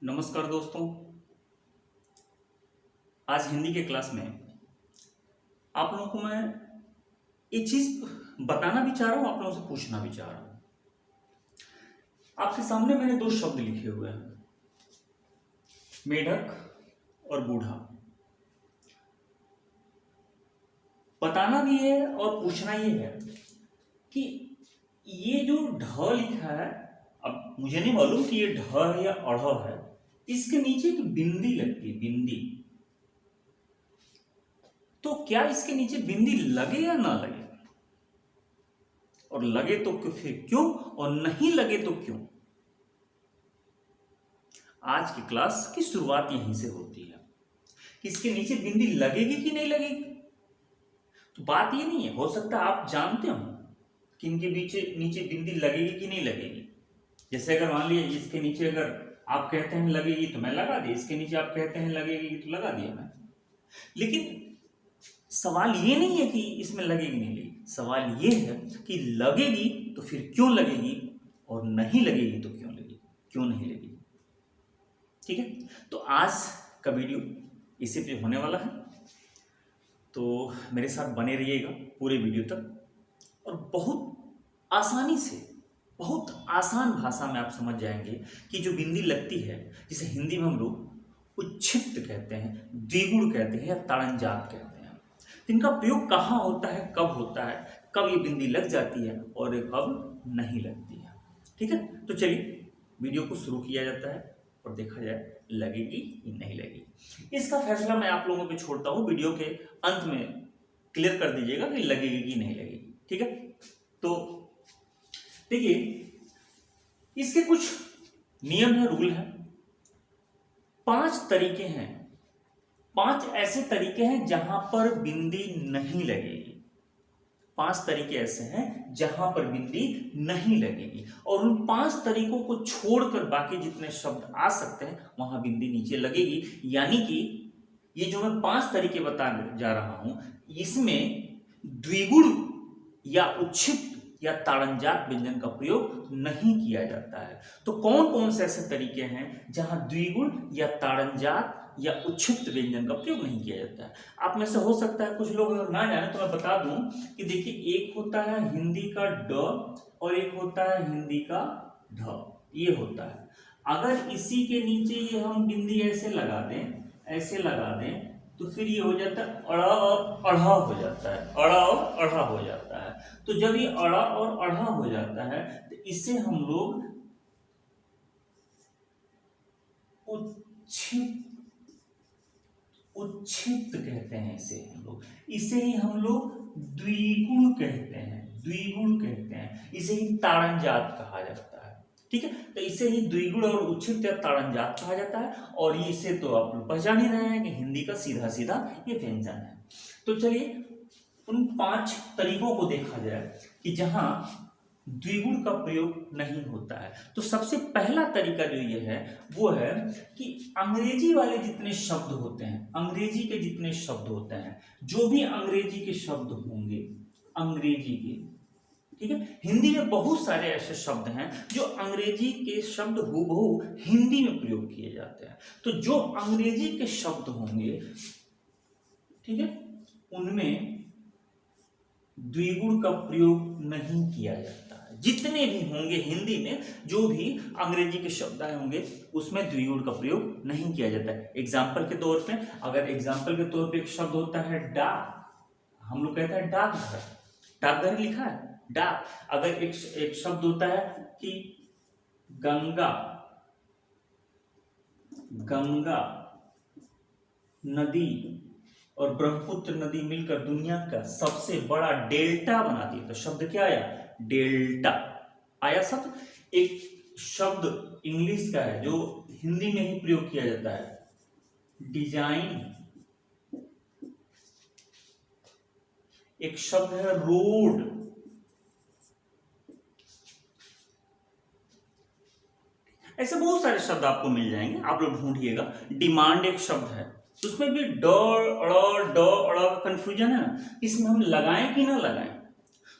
नमस्कार दोस्तों। आज हिंदी के क्लास में आप लोगों को मैं एक चीज बताना भी चाह रहा हूं, आप लोगों से पूछना भी चाह रहा हूं। आपके सामने मैंने दो शब्द लिखे हुए हैं, मेढक और बूढ़ा। बताना भी है और पूछना ये है कि ये जो ढ लिखा है, अब मुझे नहीं मालूम कि ये ढ है या अढ़ है, इसके नीचे एक बिंदी लगती है, बिंदी। तो क्या इसके नीचे बिंदी लगे या ना लगे, और लगे तो फिर क्यों, और नहीं लगे तो क्यों। आज की क्लास की शुरुआत यहीं से होती है कि इसके नीचे बिंदी लगेगी कि नहीं लगेगी। तो बात ये नहीं है, हो सकता है आप जानते हो कि इनके नीचे बिंदी लगेगी कि नहीं लगेगी। जैसे अगर मान लीजिए इसके नीचे अगर आप कहते हैं लगेगी तो मैं लगा दिया, इसके नीचे आप कहते हैं लगेगी तो लगा दिया मैं। लेकिन सवाल ये नहीं है कि इसमें लगेगी नहीं लगेगी, सवाल ये है कि लगेगी तो फिर क्यों लगेगी, और नहीं लगेगी तो क्यों लगेगी, क्यों नहीं लगेगी। ठीक है, तो आज का वीडियो इसी पे होने वाला है, तो मेरे साथ बने रहिएगा पूरे वीडियो तक। और बहुत आसानी से, बहुत आसान भाषा में आप समझ जाएंगे कि जो बिंदी लगती है, जिसे हिंदी में हम लोग उच्छिष्ट कहते हैं, द्विगुण कहते हैं या ताड़नजात कहते हैं, इनका प्रयोग कहाँ होता है, कब होता है, कब ये बिंदी लग जाती है और कब नहीं लगती है। ठीक है, तो चलिए वीडियो को शुरू किया जाता है और देखा जाए लगेगी कि नहीं लगेगी। इसका फैसला मैं आप लोगों पे छोड़ता हूँ, वीडियो के अंत में क्लियर कर दीजिएगा कि लगेगी कि नहीं लगेगी। ठीक है, तो देखिए इसके कुछ नियम है, रूल है। 5 तरीके हैं, 5 ऐसे तरीके हैं जहां पर बिंदी नहीं लगेगी। 5 तरीके ऐसे हैं जहां पर बिंदी नहीं लगेगी, और उन 5 तरीकों को छोड़कर बाकी जितने शब्द आ सकते हैं वहां बिंदी नीचे लगेगी। यानी कि ये जो मैं 5 तरीके बताने जा रहा हूं, इसमें द्विगुण या उच्छिष्ट या ताड़नजात व्यंजन का प्रयोग नहीं किया जाता है। तो कौन कौन से ऐसे तरीके हैं जहां द्विगुण या ताड़नजात या उच्छिष्ट व्यंजन का प्रयोग नहीं किया जाता है। आप में से हो सकता है कुछ लोग अगर ना जाने तो मैं बता दूं कि देखिए, एक होता है हिंदी का ड और एक होता है हिंदी का ढ, ये होता है। अगर इसी के नीचे ये हम बिंदी ऐसे लगा दें, ऐसे लगा दें, तो फिर ये हो जाता है अड़ा और अढ़ा हो जाता है, अड़ा और अढ़ा हो जाता है। तो जब ये अड़ा और अढ़ा हो जाता है तो इसे हम लोग उच्छिष्ट कहते हैं। इसे ही हम लोग द्विगुण कहते हैं, द्विगुण कहते हैं। इसे ही ताड़नजात कहा जाता है। ठीक है, तो इसे ही द्विगुण और उच्छिष्ट या ताड़नजात कहा जाता है। और इसे तो आप लोग पहचान ही रहे हैं कि हिंदी का सीधा सीधा ये व्यंजन है। तो चलिए उन 5 तरीकों को देखा जाए कि जहां द्विगुण का प्रयोग नहीं होता है। तो सबसे पहला तरीका जो ये है वो है कि अंग्रेजी वाले जितने शब्द होते हैं, अंग्रेजी के जितने शब्द होते हैं, जो भी अंग्रेजी के शब्द होंगे, अंग्रेजी के, ठीक है, हिंदी में बहुत सारे ऐसे शब्द हैं जो अंग्रेजी के शब्द हूबहू हिंदी में प्रयोग किए जाते हैं। तो जो अंग्रेजी के शब्द होंगे, ठीक है, उनमें द्विगुण का प्रयोग नहीं किया जाता है। जितने भी होंगे हिंदी में, जो भी अंग्रेजी के शब्द आए होंगे, उसमें द्विगुण का प्रयोग नहीं किया जाता है। एग्जाम्पल के तौर पे, अगर एग्जाम्पल के तौर पे एक शब्द होता है डाक, हम लोग कहते हैं डाकघर, डाकघर लिखा है डाक। अगर एक शब्द होता है कि गंगा, गंगा नदी और ब्रह्मपुत्र नदी मिलकर दुनिया का सबसे बड़ा डेल्टा बनाती है, तो शब्द क्या आया, डेल्टा आया शब्द। एक शब्द इंग्लिश का है जो हिंदी में ही प्रयोग किया जाता है, डिजाइन। एक शब्द है रोड। ऐसे बहुत सारे शब्द आपको मिल जाएंगे, आप लोग ढूंढिएगा। डिमांड एक शब्द है, उसमें भी ड अड़ा कंफ्यूजन है ना, इसमें हम लगाएं कि ना लगाएं।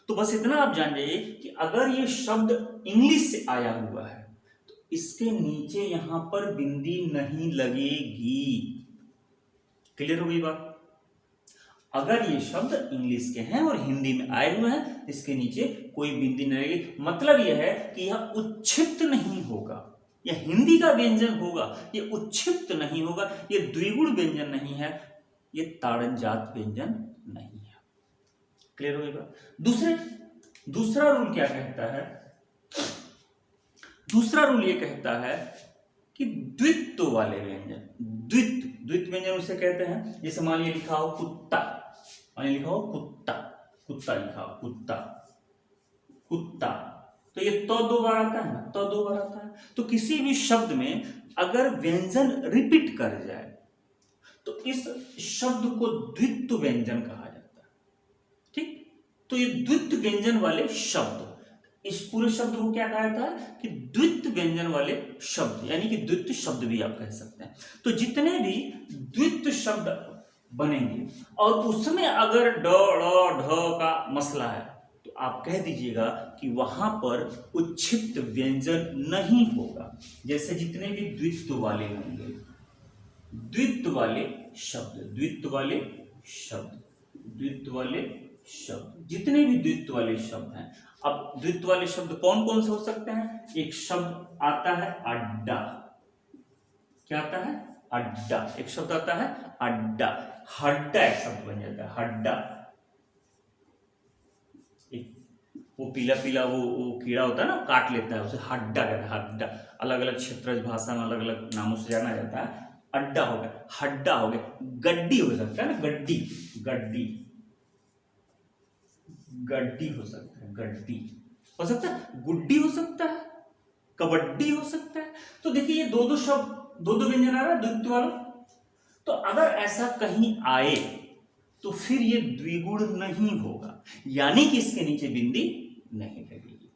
तो बस इतना आप जान जाइए कि अगर ये शब्द इंग्लिश से आया हुआ है तो इसके नीचे यहां पर बिंदी नहीं लगेगी। क्लियर हो गई बात? अगर ये शब्द इंग्लिश के हैं और हिंदी में आए हुए हैं, इसके नीचे कोई बिंदी नहीं लगेगी। मतलब यह है कि यह उच्छिप्त नहीं होगा, यह हिंदी का व्यंजन होगा, यह उच्छिप्त नहीं होगा, यह द्विगुण व्यंजन नहीं है, यह ताड़नजात व्यंजन नहीं है। क्लियर हो गई बात? दूसरा रूल क्या कहता है? दूसरा रूल ये कहता है कि द्वित्व वाले व्यंजन, द्वित्व व्यंजन उसे कहते हैं, जैसे मान लिया लिखा हो कुत्ता, मान लिखा हो कुत्ता, कुत्ता लिखा हो कुत्ता, कुत्ता, तो ये तो दो बार आता है ना, तो दो बार आता है। तो किसी भी शब्द में अगर व्यंजन रिपीट कर जाए तो इस शब्द को द्वित्व व्यंजन कहा जाता है। ठीक, तो ये द्वित्व व्यंजन वाले शब्द, इस पूरे शब्द को क्या कहा जाता है कि द्वित्व व्यंजन वाले शब्द, यानी कि द्वित्व शब्द भी आप कह सकते हैं। तो जितने भी द्वित्व शब्द बनेंगे और उसमें अगर ड ड़ ढ का मसला है तो आप कह दीजिएगा कि वहां पर उच्छिप्त व्यंजन नहीं होगा। जैसे जितने भी द्वित्व वाले होंगे, द्वित्व वाले शब्द, द्वित्व वाले शब्द, द्वित्व वाले शब्द, जितने भी द्वित्व वाले शब्द हैं। अब द्वित्व वाले शब्द कौन कौन से हो सकते हैं? एक शब्द आता है अड्डा, क्या आता है? अड्डा। एक शब्द आता है अड्डा, हड्डा एक शब्द बन जाता है, हड्डा। वो पीला पीला वो कीड़ा होता है ना, काट लेता है उसे, हड्डा कहता है, हड्डा। अलग अलग क्षेत्र भाषा में अलग अलग नामों से जाना जाता है। अड्डा हो गया, हड्डा हो गया, गड्डी हो सकता है ना, गड्डी, गड्डी, गड्डी हो सकता है, गड्डी हो सकता है, गुड्डी हो सकता है, कबड्डी हो सकता है। तो देखिए ये दो दो शब्द, दो दो व्यंजन आ रहा है द्वित्व वाला। तो अगर ऐसा कहीं आए तो फिर ये द्विगुण नहीं होगा, यानी कि इसके नीचे बिंदी नहीं लगेगी।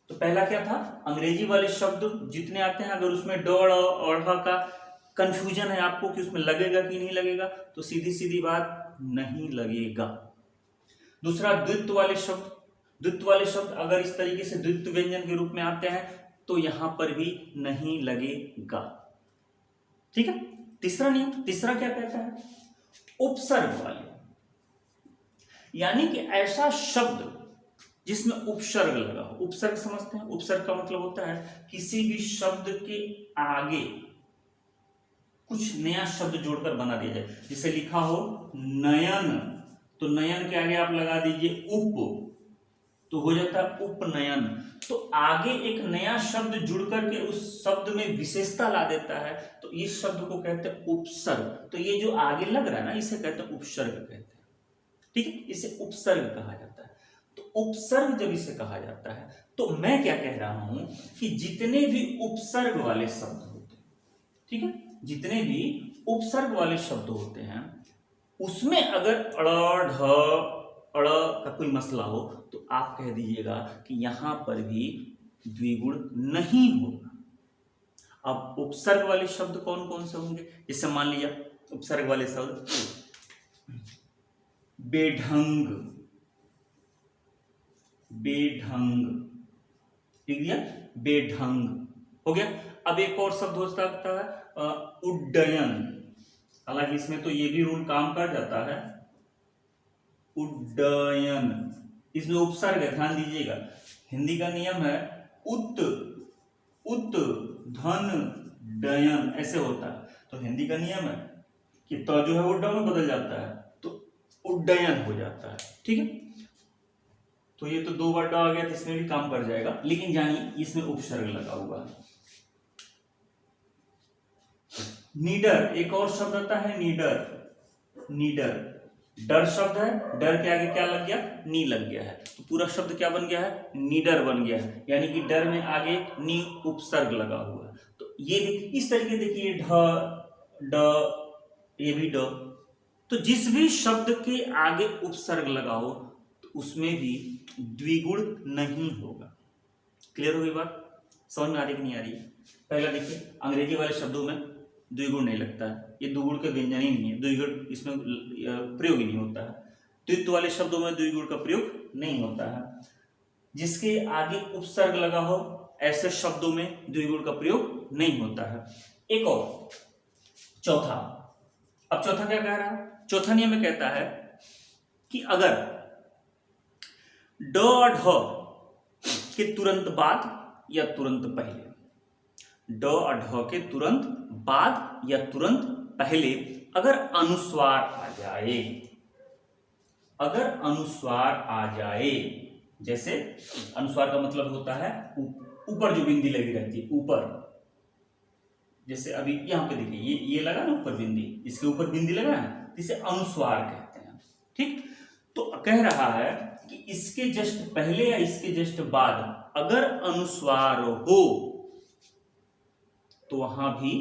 तो पहला क्या था? अंग्रेजी वाले शब्द जितने आते हैं, अगर उसमें ड और ढ़ का कंफ्यूजन है आपको कि उसमें लगेगा कि नहीं लगेगा, तो सीधी सीधी बात नहीं लगेगा। दूसरा द्वित्व वाले शब्द, द्वित्व वाले शब्द अगर इस तरीके से द्वित्व व्यंजन के रूप में आते हैं तो यहां पर भी नहीं लगेगा। ठीक है। तीसरा नियम, तीसरा क्या कहता है? उपसर्ग वाले, यानी कि ऐसा शब्द जिसमें उपसर्ग लगा हो। उपसर्ग समझते हैं? उपसर्ग का मतलब होता है किसी भी शब्द के आगे कुछ नया शब्द जोड़कर बना दिया जाए। जैसे लिखा हो नयन, तो नयन के आगे आप लगा दीजिए उप, तो हो जाता है उपनयन। तो आगे एक नया शब्द जुड़ करके उस शब्द में विशेषता ला देता है, तो इस शब्द को कहते हैं उपसर्ग। तो ये जो आगे लग रहा है ना, इसे कहते हैं उपसर्ग कहते हैं। ठीक है, इसे उपसर्ग कहा जाता है। तो उपसर्ग जब इसे कहा जाता है तो मैं क्या कह रहा हूं कि जितने भी उपसर्ग वाले शब्द होते हैं, ठीक है, जितने भी उपसर्ग वाले शब्द होते हैं उसमें अगर अड़ ढ अड़ का कोई मसला हो तो आप कह दीजिएगा कि यहां पर भी द्विगुण नहीं होगा। अब उपसर्ग वाले शब्द कौन कौन से होंगे? जैसे मान लिया उपसर्ग वाले शब्द बेढंग, बेढंग लिख दिया, बेढंग हो गया। अब एक और शब्द हो सकता है उड्डयन, हालांकि इसमें तो ये भी रूल काम कर जाता है, उड्डयन, इसमें उपसर्ग है, ध्यान दीजिएगा। हिंदी का नियम है उत उत धन डयन, ऐसे होता है। तो हिंदी का नियम है कि तो जो है वो ड में बदल जाता है, तो उड्डयन हो जाता है। ठीक है, तो ये तो दो बार ड आ गया तो इसमें भी काम कर जाएगा, लेकिन जानिए इसमें उपसर्ग लगा हुआ है। नीडर, एक और शब्द आता है नीडर, नीडर, डर शब्द है, डर के आगे क्या लग गया? नी लग गया है, तो पूरा शब्द क्या बन गया है? नीडर बन गया है, यानी कि डर में आगे नी उपसर्ग लगा हुआ है। तो ये भी इस तरीके देखिए, ढ ड, ये भी ड। तो जिस भी शब्द के आगे उपसर्ग लगा हो तो उसमें भी द्विगुण नहीं होगा। क्लियर हो गई बात? समझ में आ रही कि नहीं आ रही? पहला देखिए, अंग्रेजी वाले शब्दों में द्विगुण नहीं लगता है, ये द्विगुण का व्यंजन ही नहीं है, द्विगुण इसमें प्रयोग ही नहीं होता है। द्वित्व वाले शब्दों में द्विगुण का प्रयोग नहीं होता है। जिसके आगे उपसर्ग लगा हो ऐसे शब्दों में द्विगुण का प्रयोग नहीं होता है। एक और चौथा, अब चौथा क्या कह रहा है? चौथा नियम में कहता है कि अगर ड और ढ के तुरंत बाद या तुरंत पहले, ड और ढ के तुरंत बाद या तुरंत पहले अगर अनुस्वार आ जाए, अगर अनुस्वार आ जाए, जैसे अनुस्वार का मतलब होता है ऊपर जो बिंदी लगी रहती है, ऊपर, जैसे अभी यहां पे देखिए ये लगा ना ऊपर बिंदी, इसके ऊपर बिंदी लगा है, इसे अनुस्वार कहते हैं। ठीक, तो कह रहा है कि इसके जस्ट पहले या इसके जस्ट बाद अगर अनुस्वार हो तो वहां भी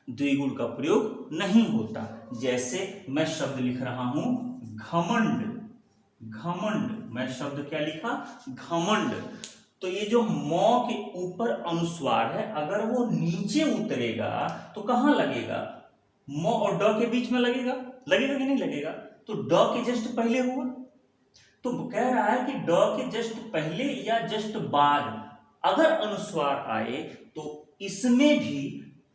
द्विगुण का प्रयोग नहीं होता। जैसे मैं शब्द लिख रहा हूं घमंड, घमंड, मैं शब्द क्या लिखा? घमंड। तो ये जो मौ के ऊपर अनुस्वार है, अगर वो नीचे उतरेगा तो कहां लगेगा? मौ और ड के बीच में लगेगा, लगेगा कि नहीं लगेगा? तो ड के जस्ट पहले हुआ, तो कह रहा है कि ड के जस्ट पहले या जस्ट बाद अगर अनुस्वार आए तो इसमें भी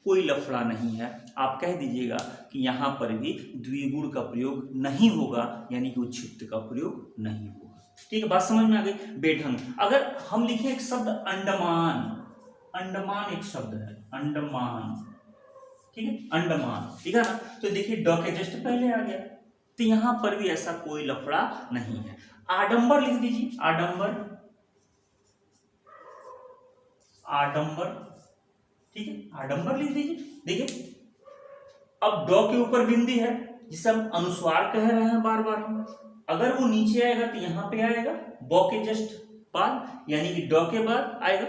कोई लफड़ा नहीं है। आप कह दीजिएगा कि यहां पर भी द्विगुण का प्रयोग नहीं होगा, यानी कि उच्छिष्ट का प्रयोग नहीं होगा। ठीक है, बात समझ में आ गई? बेढंग। अगर हम लिखें एक शब्द अंडमान, अंडमान एक शब्द है, अंडमान, ठीक है, अंडमान, ठीक है ना? तो देखिए ड के जस्ट पहले आ गया, तो यहां पर भी ऐसा कोई लफड़ा नहीं है। आडंबर लिख दीजिए, आडंबर, आडंबर, ठीक है, आडंबर लिख दीजिए। देखिए अब ड के ऊपर बिंदी है जिसे हम अनुस्वार कह रहे हैं बार बार, अगर वो नीचे आएगा तो यहां पे आएगा ब के जस्ट बाद, यानी कि ड के बाद आएगा,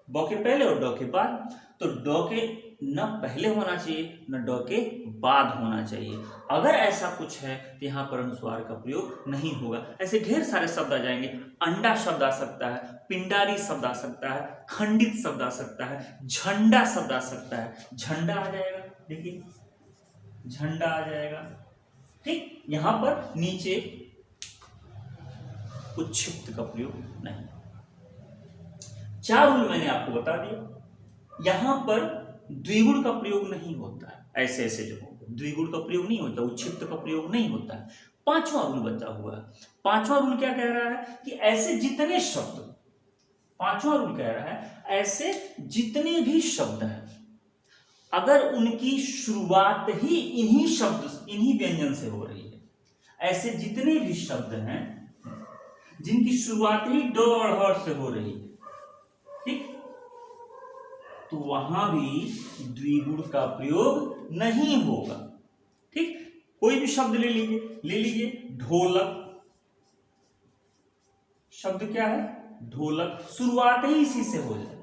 ब के पहले और ड के बाद। तो ड के न पहले होना चाहिए न ड के बाद होना चाहिए। अगर ऐसा कुछ है तो यहाँ पर अनुस्वार का प्रयोग नहीं होगा। ऐसे ढेर सारे शब्द आ जाएंगे। अंडा शब्द आ सकता है, पिंडारी शब्द आ सकता है, खंडित शब्द आ सकता है, झंडा शब्द आ सकता है, झंडा आ जाएगा, देखिए झंडा आ जाएगा। ठीक, यहां पर नीचे उच्छिष्ट का प्रयोग नहीं। 4 रूल मैंने आपको बता दिया। यहां पर द्विगुण का प्रयोग नहीं होता है, ऐसे ऐसे जगहों पर द्विगुण का प्रयोग नहीं होता, उच्छिष्ट का प्रयोग नहीं होता है। 5वां रूल बचा हुआ है। 5वां रूल क्या कह रहा है कि ऐसे जितने शब्द, 5वां रूल कह रहा है ऐसे जितने भी शब्द हैं अगर उनकी शुरुआत ही इन्हीं शब्द, इन्हीं व्यंजन से हो रही है, ऐसे जितने भी शब्द हैं जिनकी शुरुआत ही ड और ह से हो रही है, ठीक, तो वहां भी द्विगुण का प्रयोग नहीं होगा। ठीक, कोई भी शब्द ले लीजिए, ले लीजिए ढोलक, शब्द क्या है? ढोलक, शुरुआत ही इसी से हो जाए।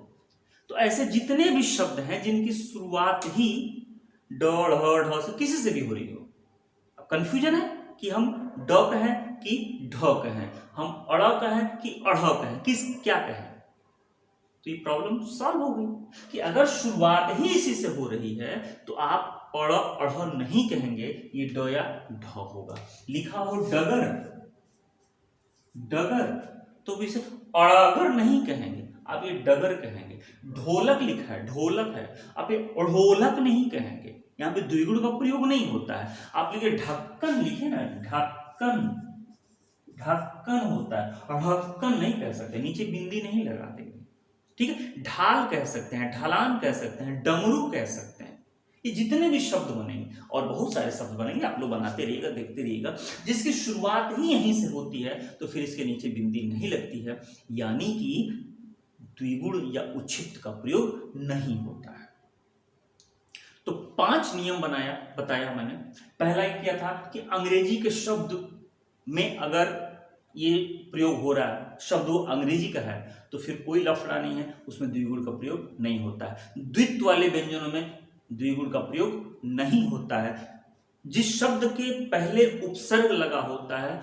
तो ऐसे जितने भी शब्द हैं जिनकी शुरुआत ही ड और ह से किसी से भी हो रही हो, अब कंफ्यूजन है कि हम ड कहें कि ढ कहें, हम अड़ कहें कि अढ़ कहें, किस क्या कहें, तो ये प्रॉब्लम सॉल्व हो गई कि अगर शुरुआत ही इसी से हो रही है तो आप अड़ अढ़ नहीं कहेंगे, ये ड या ढ होगा। लिखा हो डगर, डगर, तो इसे अड़गर नहीं कहेंगे, आप ये डगर कहेंगे। ढोलक लिखा है, ढोलक है, आप ये ढोलक नहीं कहेंगे, यहाँ पे द्विगुण का प्रयोग नहीं होता है। आप लिखे ढक्कन, लिखे ना ढक्कन, ढक्कन होता है, और ढक्कन नहीं कह सकते, नीचे बिंदी नहीं लगाते। ठीक है, ढाल कह सकते हैं, ढलान कह सकते हैं, डमरू कह सकते हैं। ये जितने भी शब्द बनेंगे और बहुत सारे शब्द बनेंगे, आप लोग बनाते रहिएगा, देखते रहिएगा, जिसकी शुरुआत ही यहीं से होती है तो फिर इसके नीचे बिंदी नहीं लगती है, यानी कि द्विगुण या उच्छिष्ट का प्रयोग नहीं होता है। तो 5 नियम बताया मैंने। पहला एक क्या था कि अंग्रेजी के शब्द में अगर ये प्रयोग हो रहा है, शब्द वो अंग्रेजी का है, तो फिर कोई लफड़ा नहीं है, उसमें द्विगुण का प्रयोग नहीं होता है। द्वित्व वाले व्यंजनों में द्विगुण का प्रयोग नहीं होता है। जिस शब्द के पहले उपसर्ग लगा होता है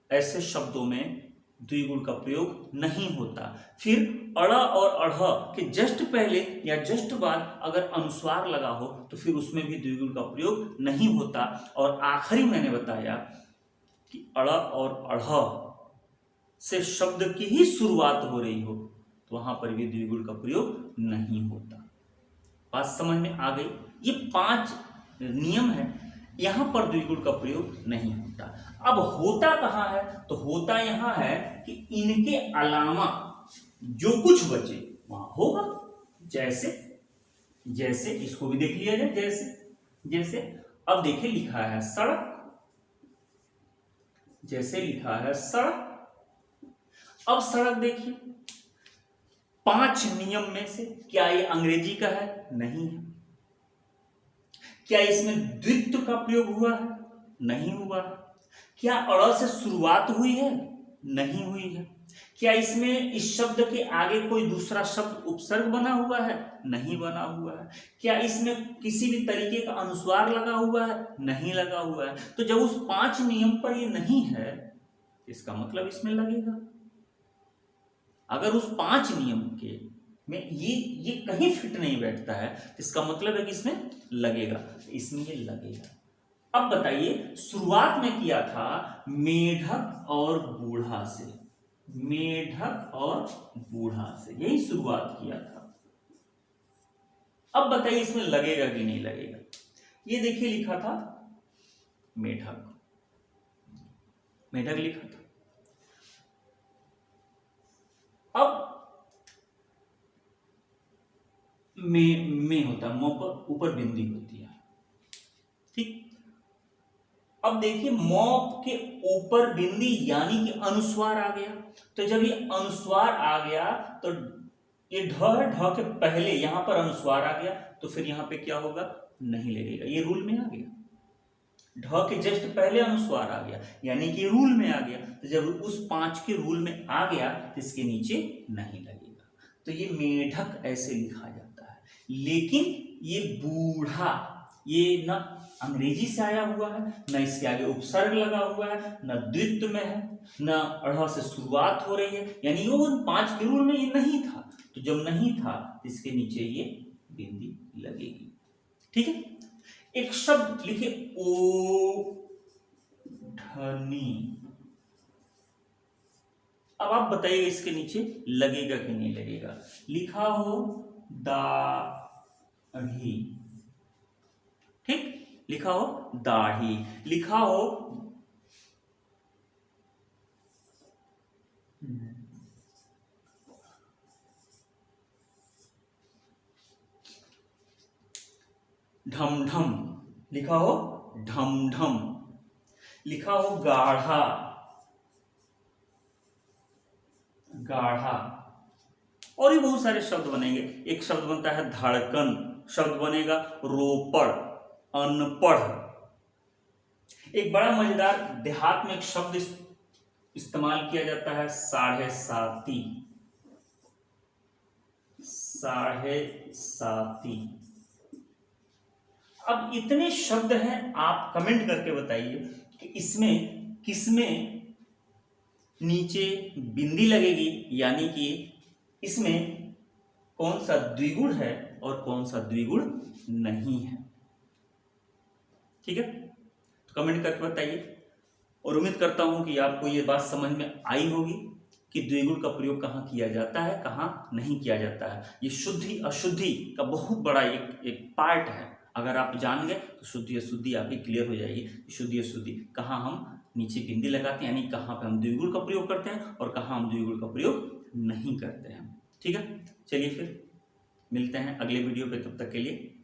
ऐसे शब्दों में द्विगुण का प्रयोग नहीं होता। फिर अड़ और अढ़ के जस्ट पहले या जस्ट बाद अगर अनुस्वार लगा हो तो फिर उसमें भी द्विगुण का प्रयोग नहीं होता। और आखिरी मैंने बताया कि अड़ और अढ़ से शब्द की ही शुरुआत हो रही हो तो वहां पर भी द्विगुण का प्रयोग नहीं होता। बात समझ में आ गई? ये 5 नियम है, यहां पर द्विगुण का प्रयोग नहीं होता। अब होता कहां है? तो होता यहां है कि इनके अलावा जो कुछ बचे वहां होगा। जैसे जैसे इसको भी देख लिया जाए, जैसे अब देखिए लिखा है सड़क, जैसे लिखा है सड़क। अब सड़क देखिए 5 नियम में से क्या ये अंग्रेजी का है? नहीं है। क्या इसमें द्वित्व का प्रयोग हुआ है? नहीं हुआ है। क्या अड़ से शुरुआत हुई है? नहीं हुई है। क्या इसमें इस शब्द के आगे कोई दूसरा शब्द उपसर्ग बना हुआ है? नहीं बना हुआ है। क्या इसमें किसी भी तरीके का अनुस्वार लगा हुआ है? नहीं लगा हुआ है। तो जब उस 5 नियम पर ये नहीं है, इसका मतलब इसमें लगेगा। अगर उस 5 नियम के में ये कहीं फिट नहीं बैठता है, इसका मतलब है कि इसमें लगेगा, इसमें ये लगेगा। अब बताइए, शुरुआत में किया था मेढक और बूढ़ा से, मेढक और बूढ़ा से, यही शुरुआत किया था। अब बताइए इसमें लगेगा कि नहीं लगेगा? ये देखिए लिखा था मेढक, मेढक लिखा था। अब में होता है, मो पर ऊपर बिंदी होती है, ठीक। अब देखिए मॉप के ऊपर बिंदी यानी कि अनुस्वार आ गया। तो जब ये अनुस्वार आ गया तो ये ढ के पहले यहां पर अनुस्वार आ गया, तो फिर यहां पे क्या होगा? नहीं लगेगा। ये रूल में आ गया। ढ के जस्ट पहले अनुस्वार आ गया यानी कि रूल में आ गया। तो जब उस 5 के रूल में आ गया तो इसके नीचे नहीं लगेगा। तो ये मेढक ऐसे लिखा जाता है। लेकिन ये बूढ़ा, ये न अंग्रेजी से आया हुआ है, न इसके आगे उपसर्ग लगा हुआ है, न द्वित्व में है, न अढ़ से शुरुआत हो रही है, यानी वो उन 5 के रूल में ये नहीं था। तो जब नहीं था तो इसके नीचे ये बिंदी लगेगी, ठीक है। एक शब्द लिखे ओढ़नी। अब आप बताइए इसके नीचे लगेगा कि नहीं लगेगा? लिखा हो दाढ़ी, ठीक, लिखा हो दाढ़ी, लिखा हो ढमढम, लिखा हो ढमढम, लिखा हो गाढ़ा, गाढ़ा। और भी बहुत सारे शब्द बनेंगे। एक शब्द बनता है धड़कन, शब्द बनेगा रोपड़, अनपढ़। एक बड़ा मजेदार देहात में एक शब्द इस्तेमाल किया जाता है साढ़े साती, साढ़े साती। अब इतने शब्द हैं, आप कमेंट करके बताइए कि इसमें किसमें नीचे बिंदी लगेगी, यानी कि इसमें कौन सा द्विगुण है और कौन सा द्विगुण नहीं है, ठीक है। तो कमेंट करके बताइए। और उम्मीद करता हूं कि आपको ये बात समझ में आई होगी कि द्विगुण का प्रयोग कहाँ किया जाता है, कहाँ नहीं किया जाता है। ये शुद्धि अशुद्धि का बहुत बड़ा एक पार्ट है। अगर आप जान गए तो शुद्धि अशुद्धि आपकी क्लियर हो जाएगी। शुद्धि अशुद्धि कहाँ हम नीचे बिंदी लगाते हैं, यानी कहाँ पे हम द्विगुण का प्रयोग करते हैं और कहाँ हम द्विगुण का प्रयोग नहीं करते हैं, ठीक है। चलिए फिर मिलते हैं अगले वीडियो पे, तब तक के लिए